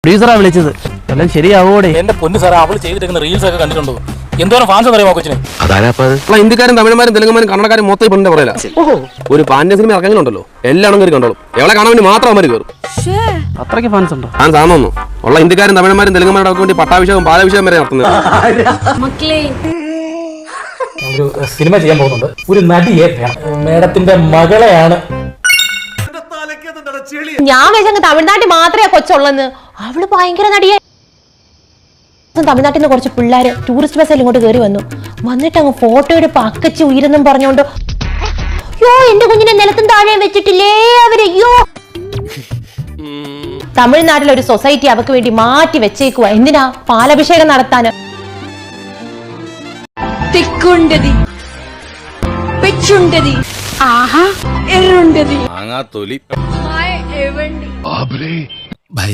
പ്രൊഡ്യൂസറാ വിളിച്ചത്. എല്ലാം ശരിയാവോടെ? എന്റെ പൊന്നു സാറേ, അവള് ചെയ്തിരിക്കുന്ന റീൽസ് ഒക്കെ കണ്ടിട്ടുണ്ടോ? എന്തോരം ഫാൻസ് അറിയാമോ കൊച്ചിന്? ഹിന്ദിക്കാരും തമിഴന്മാരും തെലുങ്കന്മാരും കന്നഡക്കാരും മൊത്തം ഇപ്പൊ പറയില്ല. ഒരു പാൻഡ്യ സിനിമ ഇറങ്ങുന്നുണ്ടല്ലോ, എല്ലാവരും കയറി കണ്ടോളും. എവളെ കാണാൻ വേണ്ടി മാത്രം അവര് കയറും. അത്രയ്ക്ക് ഫാൻസ് ഉണ്ടോ? ഫാൻസ് ആണെന്നോ? ഉള്ള ഹിന്ദിക്കാരും തമിഴന്മാരും തെലുങ്കന്മാരുടെ ഒക്കെ വേണ്ടി പട്ടാഭിഷേകം പാലാഭിഷേകം വരെ നടത്തുന്നത്. ഒരു സിനിമ ചെയ്യാൻ പോകുന്നുണ്ട്. ഒരു നടിയെ മേഡത്തിന്റെ മകളെയാണ്. ഞാൻ വെച്ചങ്ങ് തമിഴ്നാട്ടിൽ മാത്രമേ കൊച്ചുള്ളെന്ന്. അവള് ഭയങ്കര നടിയെ. തമിഴ്നാട്ടിൽ നിന്ന് കുറച്ച് പിള്ളേര് ടൂറിസ്റ്റ് ബസ്സിൽ ഇങ്ങോട്ട് കയറി വന്നിട്ട് അങ്ങ് ഫോട്ടോ എടുപ്പ് അക്കച്ച് ഉയരുന്നും പറഞ്ഞോണ്ട്, യോ എന്റെ കുഞ്ഞിനെ നിലത്തും താഴെയും വെച്ചിട്ടില്ലേ അവര്. യോ, തമിഴ്നാട്ടിലെ ഒരു സൊസൈറ്റി അവർക്ക് വേണ്ടി മാറ്റി വെച്ചേക്കുക. എന്തിനാ? പാലഭിഷേകം നടത്താന്. തിക്കുണ്ടതി, പെച്ചുണ്ടതി, ആഹാ എറുണ്ടതി, തൊലി ഹായ് എവണ്ടി. ബൈ.